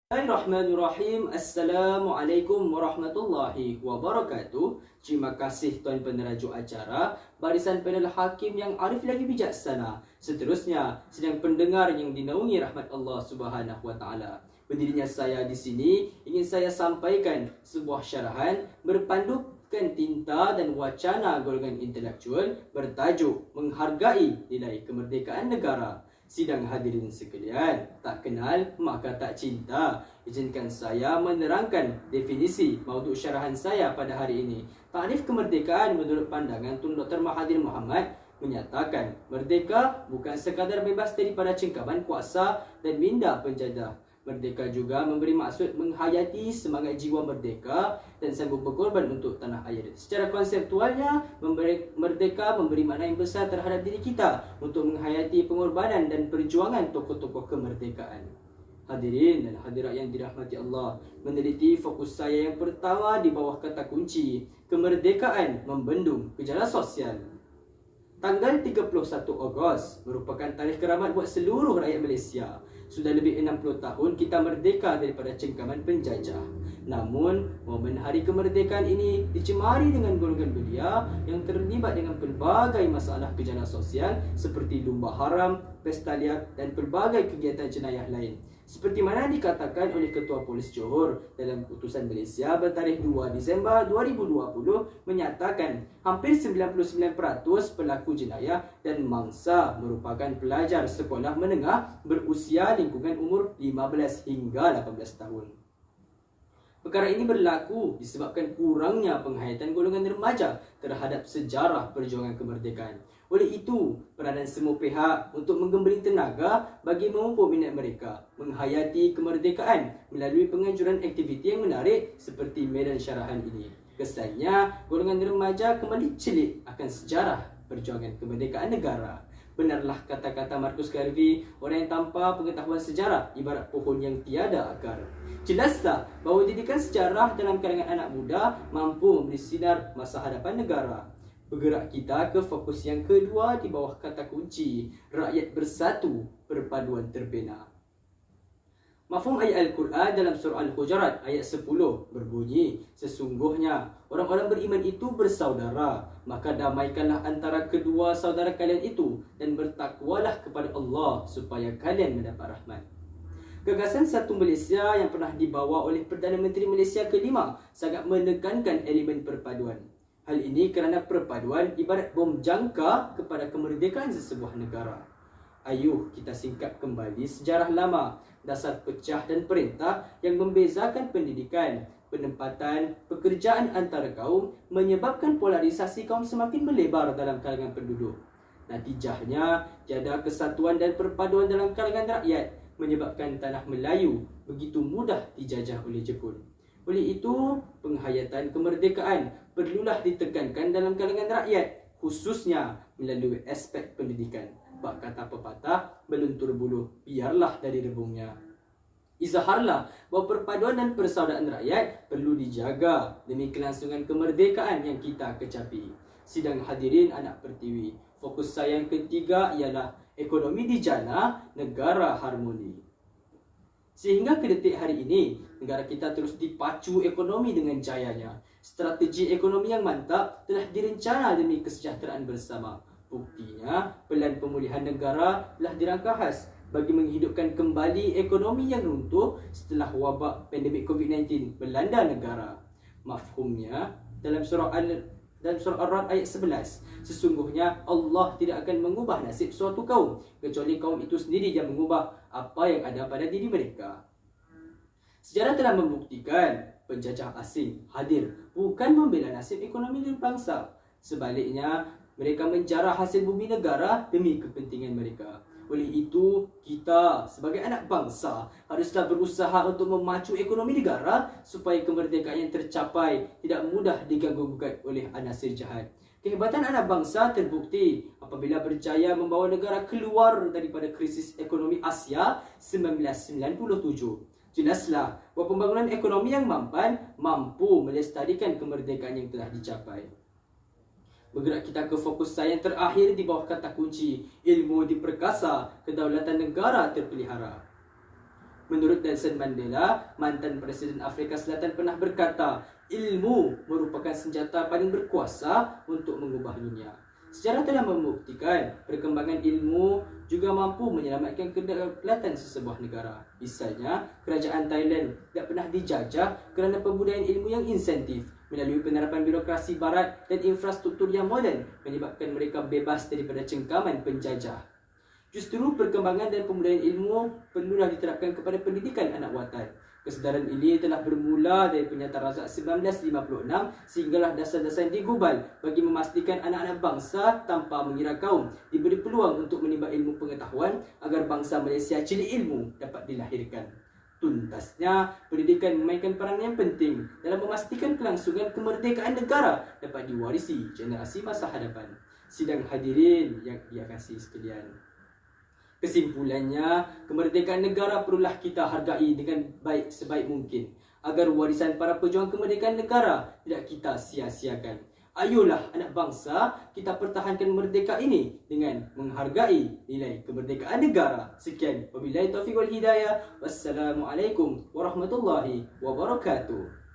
Bismillahirrahmanirrahim. Assalamualaikum warahmatullahi wabarakatuh. Terima kasih Tuan Penerajuk acara, barisan panel hakim yang arif lagi bijaksana. Seterusnya, sedang pendengar yang dinaungi rahmat Allah Subhanahu wa taala. Berdirinya saya di sini, ingin saya sampaikan sebuah syarahan berpandukan tinta dan wacana golongan intelektual bertajuk Menghargai Nilai Kemerdekaan Negara. Sidang hadirin sekalian, tak kenal maka tak cinta. Izinkan saya menerangkan definisi maudhu syarahan saya pada hari ini. Takrif kemerdekaan menurut pandangan Tun Dr. Mahathir Mohamad menyatakan merdeka bukan sekadar bebas daripada cengkaman kuasa dan minda penjajah. Merdeka juga memberi maksud menghayati semangat jiwa merdeka dan sanggup berkorban untuk tanah air. Secara konseptualnya, merdeka memberi makna yang besar terhadap diri kita untuk menghayati pengorbanan dan perjuangan tokoh-tokoh kemerdekaan. Hadirin dan hadirat yang dirahmati Allah, meneliti fokus saya yang pertama di bawah kata kunci kemerdekaan membendung gejala sosial. Tanggal 31 Ogos merupakan tarikh keramat buat seluruh rakyat Malaysia. Sudah lebih 60 tahun kita merdeka daripada cengkaman penjajah. Namun, momen hari kemerdekaan ini dicemari dengan golongan belia yang terlibat dengan pelbagai masalah gejala sosial seperti lumba haram, pesta liar dan pelbagai kegiatan jenayah lain. Seperti mana dikatakan oleh Ketua Polis Johor dalam Keputusan Malaysia bertarikh 2 Disember 2020 menyatakan hampir 99% pelaku jenayah dan mangsa merupakan pelajar sekolah menengah berusia lingkungan umur 15 hingga 18 tahun. Perkara ini berlaku disebabkan kurangnya penghayatan golongan remaja terhadap sejarah perjuangan kemerdekaan. Oleh itu, peranan semua pihak untuk menggembali tenaga bagi memupuk minat mereka menghayati kemerdekaan melalui penganjuran aktiviti yang menarik seperti medan syarahan ini. Kesannya, golongan remaja kembali celik akan sejarah perjuangan kemerdekaan negara. Benarlah kata-kata Marcus Garvey, orang yang tanpa pengetahuan sejarah ibarat pohon yang tiada akar. Jelaslah bahawa didikan sejarah dalam kalangan anak muda mampu memberi sinar masa hadapan negara. Bergerak kita ke fokus yang kedua di bawah kata kunci rakyat bersatu, perpaduan terbina. Mafhum ayat Al-Quran dalam surah Al-Hujurat ayat 10 berbunyi, sesungguhnya orang-orang beriman itu bersaudara, maka damaikanlah antara kedua saudara kalian itu dan bertakwalah kepada Allah supaya kalian mendapat rahmat. Gagasan Satu Malaysia yang pernah dibawa oleh Perdana Menteri Malaysia kelima sangat menekankan elemen perpaduan. Hal ini kerana perpaduan ibarat bom jangka kepada kemerdekaan sesebuah negara. Ayuh kita singkap kembali sejarah lama, dasar pecah dan perintah yang membezakan pendidikan, penempatan, pekerjaan antara kaum menyebabkan polarisasi kaum semakin melebar dalam kalangan penduduk. Natijahnya, tiada kesatuan dan perpaduan dalam kalangan rakyat menyebabkan tanah Melayu begitu mudah dijajah oleh Jepun. Oleh itu, penghayatan kemerdekaan perlulah ditekankan dalam kalangan rakyat, khususnya melalui aspek pendidikan. Bak kata pepatah, beluntur buluh, biarlah dari rebungnya. Izaharlah bahawa perpaduan dan persaudaraan rakyat perlu dijaga demi kelangsungan kemerdekaan yang kita kecapi. Sidang hadirin anak pertiwi, fokus saya yang ketiga ialah ekonomi dijana, negara harmoni. Sehingga ke detik hari ini, negara kita terus dipacu ekonomi dengan jayanya. Strategi ekonomi yang mantap telah direncana demi kesejahteraan bersama. Buktinya, pelan pemulihan negara telah dirangka khas bagi menghidupkan kembali ekonomi yang runtuh setelah wabak pandemik COVID-19 melanda negara. Mafhumnya, dalam surah Ar-Ra'd ayat 11, sesungguhnya Allah tidak akan mengubah nasib suatu kaum kecuali kaum itu sendiri yang mengubah apa yang ada pada diri mereka. Sejarah telah membuktikan penjajah asing hadir bukan membela nasib ekonomi diri bangsa. Sebaliknya, mereka menjarah hasil bumi negara demi kepentingan mereka. Oleh itu, kita sebagai anak bangsa haruslah berusaha untuk memacu ekonomi negara supaya kemerdekaan yang tercapai tidak mudah diganggu-gugat oleh anasir jahat. Kehebatan anak bangsa terbukti apabila berjaya membawa negara keluar daripada krisis ekonomi Asia 1997. Jelaslah bahawa pembangunan ekonomi yang mampan mampu melestarikan kemerdekaan yang telah dicapai. Bergerak kita ke fokus saya yang terakhir di bawah kata kunci ilmu diperkasa, kedaulatan negara terpelihara. Menurut Nelson Mandela, mantan Presiden Afrika Selatan pernah berkata, ilmu merupakan senjata paling berkuasa untuk mengubah dunia. Sejarah telah membuktikan perkembangan ilmu juga mampu menyelamatkan kedaulatan sesebuah negara. Misalnya, kerajaan Thailand tidak pernah dijajah kerana pembudayaan ilmu yang insentif. Melalui penerapan birokrasi barat dan infrastruktur yang moden menyebabkan mereka bebas daripada cengkaman penjajah. Justru perkembangan dan pembudayaan ilmu perlulah diterapkan kepada pendidikan anak watan. Kesedaran ini telah bermula dari Pernyataan Razak 1956 sehinggalah dasar-dasar yang digubal bagi memastikan anak-anak bangsa tanpa mengira kaum diberi peluang untuk menimba ilmu pengetahuan agar bangsa Malaysia cili ilmu dapat dilahirkan. Tuntasnya, pendidikan memainkan peran yang penting dalam memastikan kelangsungan kemerdekaan negara dapat diwarisi generasi masa hadapan. Sidang hadirin yang dikasihi sekalian, kesimpulannya, kemerdekaan negara perlulah kita hargai dengan baik sebaik mungkin agar warisan para pejuang kemerdekaan negara tidak kita sia-siakan. Ayolah anak bangsa, kita pertahankan merdeka ini dengan menghargai nilai kemerdekaan negara. Sekian, wabillahi taufiq wal hidayah. Wassalamualaikum warahmatullahi wabarakatuh.